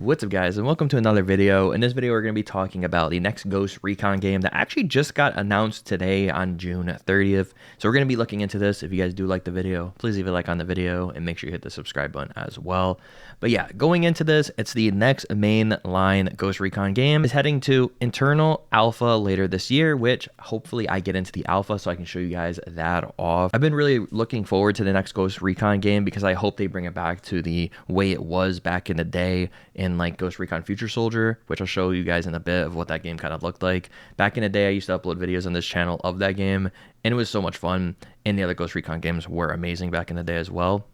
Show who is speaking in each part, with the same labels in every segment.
Speaker 1: What's up guys, and welcome to another video. In this video we're going to be talking about the next Ghost Recon game that actually just got announced today on June 30th. So we're going to be looking into this. If you guys do like the video, please leave a like on the video and make sure you hit the subscribe button as well. But yeah, going into this, it's the next mainline Ghost Recon game. It's heading to internal alpha later this year, which hopefully I get into the alpha so I can show you guys that off. I've been really looking forward to the next Ghost Recon game because I hope they bring it back to the way it was back in the day in like Ghost Recon Future Soldier, which I'll show you guys in a bit of what that game kind of looked like. Back in the day, I used to upload videos on this channel of that game, and it was so much fun, and the other Ghost Recon games were amazing back in the day as well.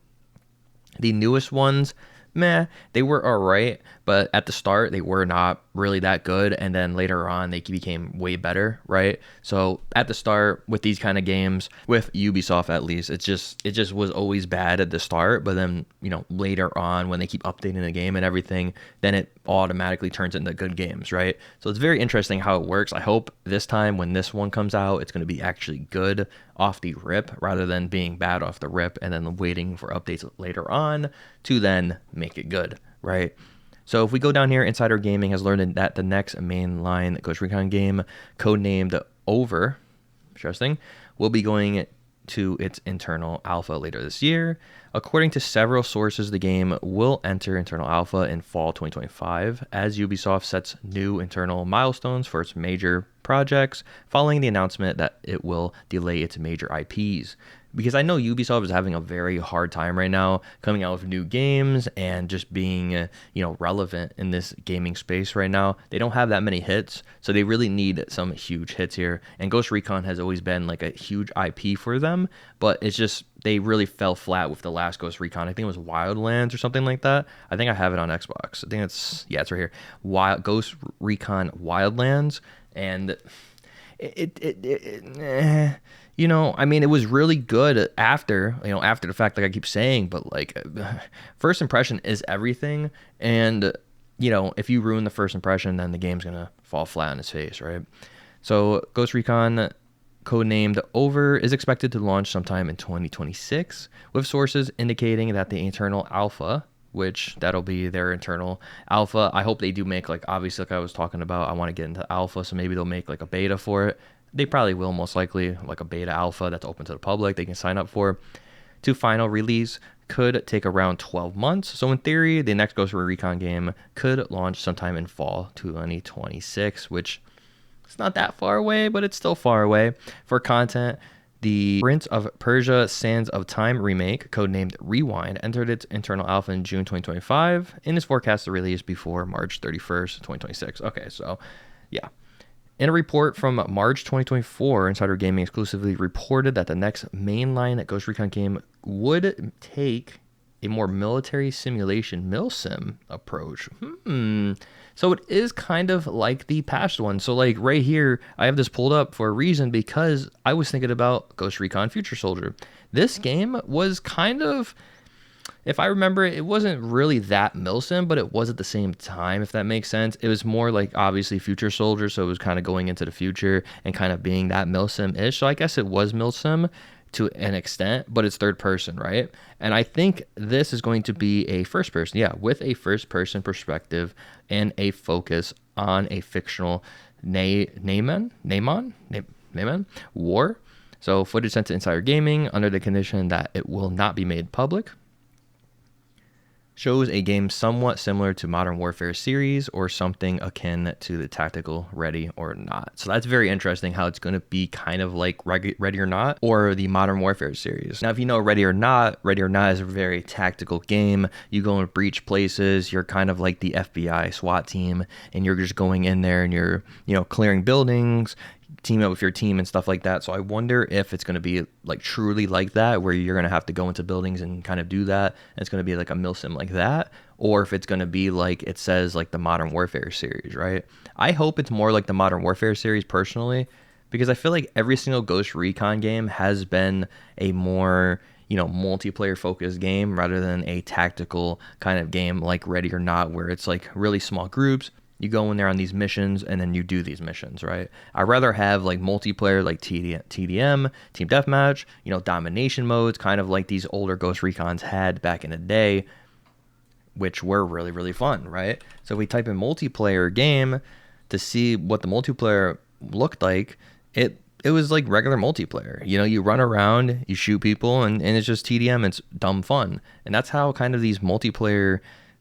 Speaker 1: The newest ones, meh, they were alright, but at the start they were not really that good, and then later on they became way better, right? So at the start with these kind of games, with Ubisoft at least, it just was always bad at the start, but then, you know, later on when they keep updating the game and everything, then it automatically turns into good games, right? So it's very interesting how it works. I hope this time when this one comes out, it's going to be actually good off the rip rather than being bad off the rip and then waiting for updates later on to then make it good, right? So if we go down here, Insider Gaming has learned that the next mainline Ghost Recon game, codenamed Over, interesting, will be going to its internal alpha later this year. According to several sources, the game will enter internal alpha in fall 2025 as Ubisoft sets new internal milestones for its major projects following the announcement that it will delay its major IPs. Because I know Ubisoft is having a very hard time right now coming out with new games and just being, relevant in this gaming space right now. They don't have that many hits, so they really need some huge hits here. And Ghost Recon has always been like a huge IP for them, but it's just they really fell flat with the last Ghost Recon. I think it was Wildlands or something like that. I think I have it on Xbox. I think it's right here. Ghost Recon Wildlands, and it was really good after the fact, like I keep saying, but like first impression is everything. And, if you ruin the first impression, then the game's going to fall flat on its face, right? So Ghost Recon, codenamed Over, is expected to launch sometime in 2026, with sources indicating that the internal alpha, which that'll be their internal alpha. I hope they do make, like, obviously, like I was talking about, I want to get into alpha, so maybe they'll make like a beta for it. They probably will, most likely, like a beta alpha that's open to the public they can sign up for. To final release could take around 12 months. So in theory, the next Ghost Recon game could launch sometime in fall 2026, which it's not that far away, but it's still far away. For content, the Prince of Persia Sands of Time remake, codenamed Rewind, entered its internal alpha in June 2025 and is forecast to release before March 31st, 2026. Okay, so yeah. In a report from March 2024, Insider Gaming exclusively reported that the next mainline Ghost Recon game would take a more military simulation milsim approach. So it is kind of like the past one. So like right here, I have this pulled up for a reason because I was thinking about Ghost Recon Future Soldier. This game was kind of, if I remember, it wasn't really that milsim, but it was at the same time, if that makes sense. It was more like obviously Future Soldier, so it was kind of going into the future and kind of being that milsim-ish. So I guess it was milsim to an extent, but it's third person, right? And I think this is going to be a first person, with a first person perspective and a focus on a fictional Naaman war. So footage sent to Insider Gaming under the condition that it will not be made public shows a game somewhat similar to Modern Warfare series or something akin to the tactical Ready or Not. So that's very interesting how it's going to be kind of like Ready or Not or the Modern Warfare series. Now, if you know Ready or Not is a very tactical game. You go and breach places. You're kind of like the FBI SWAT team, and you're just going in there and you're, clearing buildings, team up with your team and stuff like that. So I wonder if it's going to be like truly like that, where you're going to have to go into buildings and kind of do that, and it's going to be like a milsim like that, or if it's going to be like it says like the Modern Warfare series, right? I hope it's more like the Modern Warfare series personally, because I feel like every single Ghost Recon game has been a more multiplayer focused game rather than a tactical kind of game like Ready or Not, where it's like really small groups. You go in there on these missions and then you do these missions, right? I'd rather have like multiplayer, like TDM, Team Deathmatch, domination modes, kind of like these older Ghost Recons had back in the day. which were really, really fun, right? So if we type in multiplayer game to see what the multiplayer looked like, it was like regular multiplayer. You know, you run around, you shoot people, and it's just TDM. It's dumb fun. And that's how kind of these multiplayer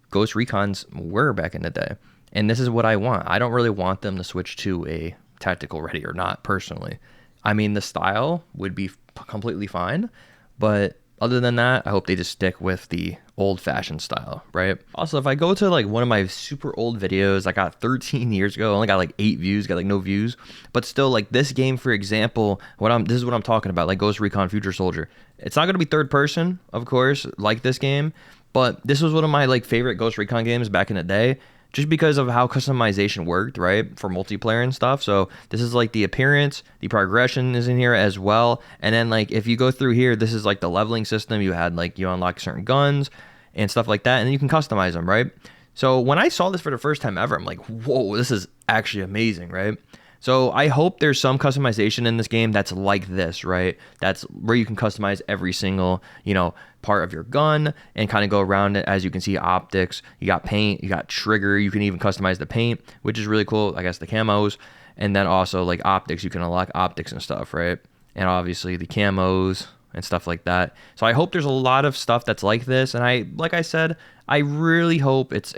Speaker 1: Ghost Recons were back in the day. And this is what I want. I don't really want them to switch to a tactical ready or not, personally. I mean, the style would be completely fine, but other than that, I hope they just stick with the old-fashioned style, right? Also, if I go to like one of my super old videos I got 13 years ago, I only got like 8 views, got like no views, but still, like this game, for example, this is what I'm talking about, like Ghost Recon Future Soldier. It's not going to be third person, of course, like this game, but this was one of my like favorite Ghost Recon games back in the day, just because of how customization worked, right, for multiplayer and stuff. So this is like the appearance, the progression is in here as well. And then like if you go through here, this is like the leveling system. You had like, you unlock certain guns and stuff like that, and then you can customize them, right? So when I saw this for the first time ever, I'm like, whoa, this is actually amazing, right? So I hope there's some customization in this game that's like this, right? That's where you can customize every single, you know, part of your gun and kind of go around it. As you can see, optics, you got paint, you got trigger, you can even customize the paint, which is really cool. I guess the camos, and then also like optics, you can unlock optics and stuff, right? And obviously the camos and stuff like that. So I hope there's a lot of stuff that's like this. And like I said, I really hope it's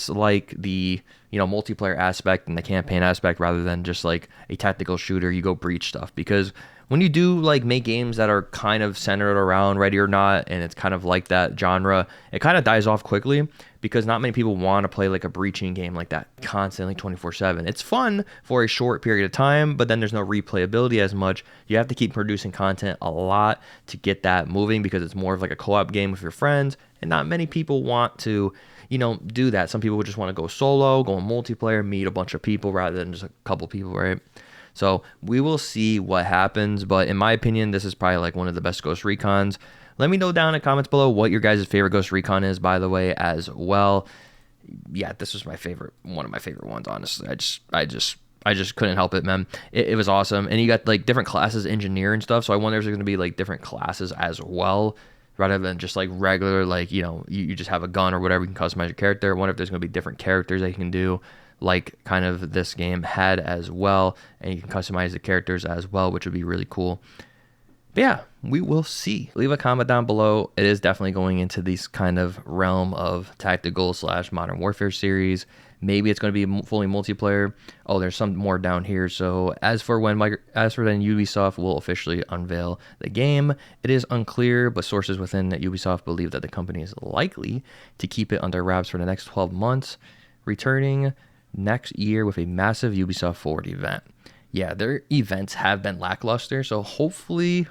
Speaker 1: like the, you know, multiplayer aspect and the campaign aspect rather than just like a tactical shooter, you go breach stuff. Because when you do like make games that are kind of centered around Ready or Not, and it's kind of like that genre, it kind of dies off quickly because not many people want to play like a breaching game like that constantly 24/7. It's fun for a short period of time, but then there's no replayability as much. You have to keep producing content a lot to get that moving because it's more of like a co-op game with your friends, and not many people want to, you know, do that. Some people would just want to go solo, go in multiplayer, meet a bunch of people rather than just a couple people, right? So we will see what happens, but in my opinion, this is probably like one of the best Ghost Recons. Let me know down in the comments below what your guys' favorite Ghost Recon is, by the way, as well. Yeah, this was my favorite, one of my favorite ones, honestly. I just couldn't help it, man. It was awesome. And you got like different classes, engineer and stuff. So I wonder if there's going to be like different classes as well, rather than just like regular, like, you know, you just have a gun or whatever, you can customize your character. I wonder if there's going to be different characters that you can do, like kind of this game had as well, and you can customize the characters as well, which would be really cool. But yeah, we will see. Leave a comment down below. It is definitely going into this kind of realm of tactical / Modern Warfare series. Maybe it's going to be fully multiplayer. Oh, there's some more down here. So as for when Ubisoft will officially unveil the game, it is unclear, but sources within Ubisoft believe that the company is likely to keep it under wraps for the next 12 months, returning next year with a massive Ubisoft Forward event. Yeah, their events have been lackluster, so hopefully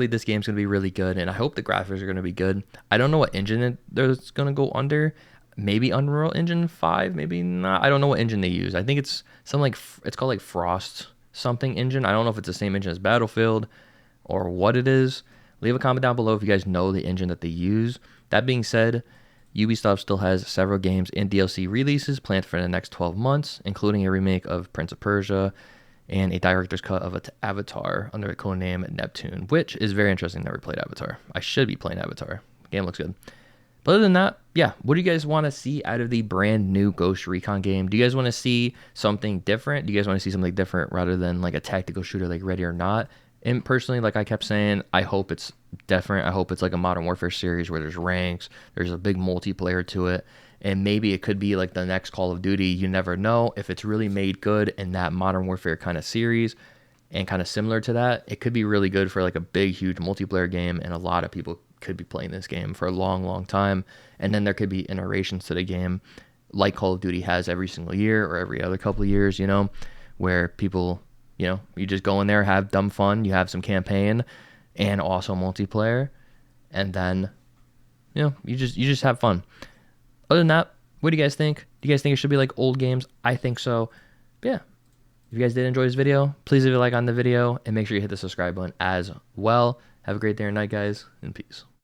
Speaker 1: this game's going to be really good, and I hope the graphics are going to be good. I don't know what engine there's going to go under. Maybe Unreal Engine 5, maybe not. I don't know what engine they use. I think it's some like, it's called like Frost something engine. I don't know if it's the same engine as Battlefield or what it is. Leave a comment down below if you guys know the engine that they use. That being said, Ubisoft still has several games and DLC releases planned for the next 12 months, including a remake of Prince of Persia and a director's cut of Avatar under a codename Neptune, which is very interesting. Never played Avatar. I should be playing Avatar. The game looks good. But other than that, yeah, what do you guys want to see out of the brand new Ghost Recon game? Do you guys want to see something different? Do you guys want to see something different rather than like a tactical shooter like Ready or Not? And personally, like I kept saying, I hope it's different. I hope it's like a Modern Warfare series where there's ranks, there's a big multiplayer to it, and maybe it could be like the next Call of Duty. You never know. If it's really made good in that Modern Warfare kind of series and kind of similar to that, it could be really good for like a big, huge multiplayer game, and a lot of people could be playing this game for a long, long time. And then there could be iterations to the game like Call of Duty has every single year or every other couple of years, you know, where people, you know, you just go in there, have dumb fun, you have some campaign and also multiplayer, and then, you know, you just have fun. Other than that, what do you guys think? Do you guys think it should be like old games? I think so. But yeah, if you guys did enjoy this video, please leave a like on the video and make sure you hit the subscribe button as well. Have a great day or night, guys, and peace.